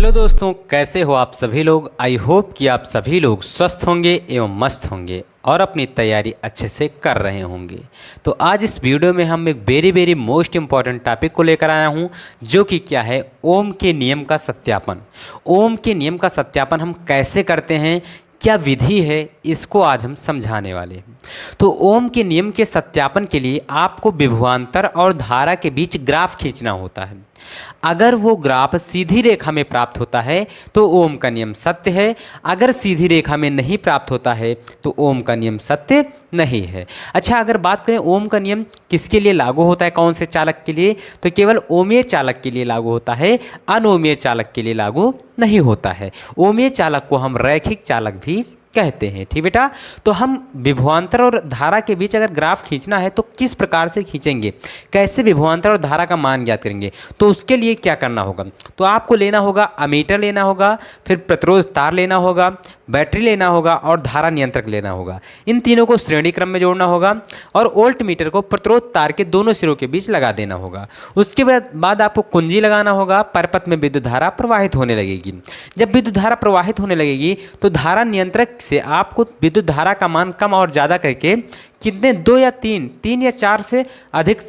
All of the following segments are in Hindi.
हेलो दोस्तों, कैसे हो आप सभी लोग। आई होप कि आप सभी लोग स्वस्थ होंगे एवं मस्त होंगे और अपनी तैयारी अच्छे से कर रहे होंगे। तो आज इस वीडियो में हम एक वेरी मोस्ट इम्पॉर्टेंट टॉपिक को लेकर आया हूं, जो कि क्या है, ओम के नियम का सत्यापन। ओम के नियम का सत्यापन हम कैसे करते हैं, क्या विधि है, इसको आज हम समझाने वाले हैं। तो ओम के नियम के सत्यापन के लिए आपको विभवांतर और धारा के बीच ग्राफ खींचना होता है। अगर वो ग्राफ सीधी रेखा में प्राप्त होता है तो ओम का नियम सत्य है, अगर सीधी रेखा में नहीं प्राप्त होता है तो ओम का नियम सत्य नहीं है। अच्छा, अगर बात करें ओम का नियम किसके लिए लागू होता है, कौन से चालक के लिए, तो केवल ओमीय चालक के लिए लागू होता है, अनोमीय चालक के लिए लागू नहीं होता है। ओमीय चालक को हम रैखिक चालक भी कहते हैं। ठीक बेटा, तो हम विभवांतर और धारा के बीच अगर ग्राफ खींचना है तो किस प्रकार से खींचेंगे, कैसे विभवांतर और धारा का मान ज्ञात करेंगे, तो उसके लिए क्या करना होगा, तो आपको लेना होगा अमीटर लेना होगा, फिर प्रतिरोध तार लेना होगा, बैटरी लेना होगा और धारा नियंत्रक लेना होगा। इन तीनों को श्रेणी क्रम में जोड़ना होगा और वोल्ट मीटर को प्रतिरोध तार के दोनों सिरों के बीच लगा देना होगा। उसके बाद आपको कुंजी लगाना होगा। परपथ में विद्युत धारा प्रवाहित होने लगेगी। जब विद्युत धारा प्रवाहित होने लगेगी तो धारा नियंत्रक से आपको विद्युत धारा का मान कम और ज़्यादा करके कितने, 2 या 3 या 4 से अधिक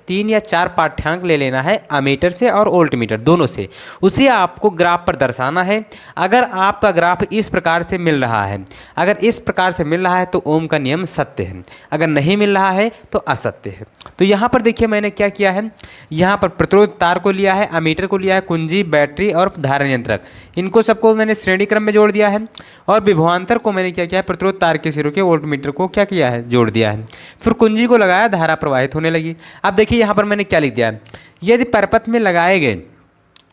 3 या 4 पाठ्यांक ले लेना है अमीटर से और वोल्ट मीटर दोनों से। उसे आपको ग्राफ पर दर्शाना है। अगर आपका ग्राफ इस प्रकार से मिल रहा है, अगर इस प्रकार से मिल रहा है तो ओम का नियम सत्य है, अगर नहीं मिल रहा है तो असत्य है। तो यहाँ पर देखिए मैंने क्या किया है, यहाँ पर प्रतिरोध तार को लिया है, अमीटर को लिया है, कुंजी, बैटरी और धारा नियंत्रक, इनको सबको मैंने श्रेणी क्रम में जोड़ दिया है। और विभवांतर को मैंने क्या किया है, प्रतिरोध तार के सिरों के वोल्ट मीटर को क्या किया है, जोड़ दिया है। फिर कुंजी को लगाया, धारा प्रवाहित होने लगी। अब देखिए यहाँ पर मैंने क्या लिख दिया है, यदि परपथ में लगाए गए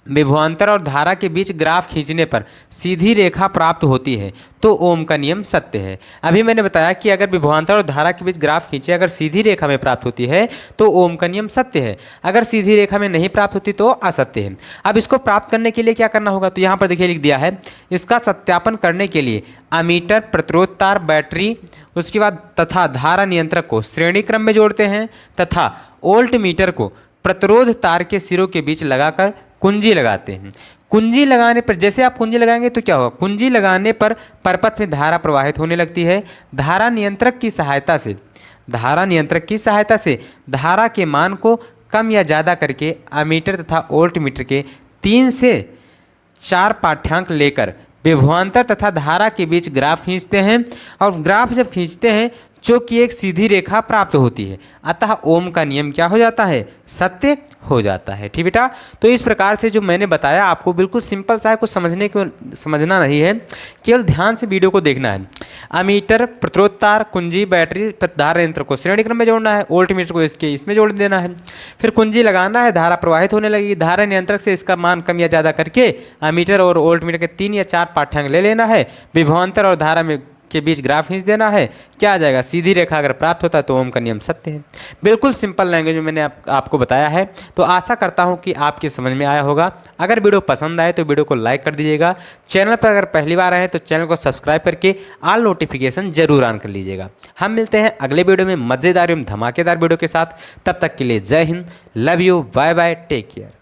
विभवांतर और धारा के बीच ग्राफ खींचने पर सीधी रेखा प्राप्त होती है तो ओम का नियम सत्य है। अभी मैंने बताया कि अगर विभवांतर और धारा के बीच ग्राफ खींचे, अगर सीधी रेखा में प्राप्त होती है तो ओम का नियम सत्य है, अगर सीधी रेखा में नहीं प्राप्त होती तो असत्य है। अब इसको प्राप्त करने के लिए क्या करना होगा, तो यहाँ पर देखिए लिख दिया है, इसका सत्यापन करने के लिए अमीटर, प्रतिरोध तार, बैटरी, उसके बाद तथा धारा नियंत्रक को श्रेणी क्रम में जोड़ते हैं तथा वोल्ट मीटर को प्रतिरोध तार के सिरों के बीच लगाकर कुंजी लगाते हैं। कुंजी लगाने पर, जैसे आप कुंजी लगाएंगे तो क्या होगा, कुंजी लगाने पर परपथ में धारा प्रवाहित होने लगती है। धारा नियंत्रक की सहायता से धारा के मान को कम या ज़्यादा करके अमीटर तथा वोल्ट मीटर के 3 से 4 पाठ्यांक लेकर विभवांतर तथा धारा के बीच ग्राफ खींचते हैं। और ग्राफ जब खींचते हैं जो कि एक सीधी रेखा प्राप्त होती है, अतः ओम का नियम क्या हो जाता है, सत्य हो जाता है। ठीक बेटा, तो इस प्रकार से जो मैंने बताया आपको बिल्कुल सिंपल सा है, कुछ समझना नहीं है, केवल ध्यान से वीडियो को देखना है। अमीटर, प्रतिरोध तार, कुंजी, बैटरी, धारा यंत्र को श्रेणी क्रम में जोड़ना है, वोल्ट मीटर को इसमें जोड़ देना है। फिर कुंजी लगाना है, धारा प्रवाहित होने लगेगी, धारा नियंत्रक से इसका मान कम या ज़्यादा करके अमीटर और वोल्ट मीटर के 3 या 4 पाठ्यांक ले लेना है। विभवांतर और धारा में के बीच ग्राफ खींच देना है, क्या आ जाएगा, सीधी रेखा अगर प्राप्त होता है तो ओम का नियम सत्य है। बिल्कुल सिंपल लैंग्वेज में मैंने आपको बताया है। तो आशा करता हूं कि आपके समझ में आया होगा। अगर वीडियो पसंद आए तो वीडियो को लाइक कर दीजिएगा। चैनल पर अगर पहली बार आए तो चैनल को सब्सक्राइब करके ऑल नोटिफिकेशन जरूर ऑन कर लीजिएगा। हम मिलते हैं अगले वीडियो में मज़ेदार एवं धमाकेदार वीडियो के साथ। तब तक के लिए जय हिंद, love you, bye bye, take care.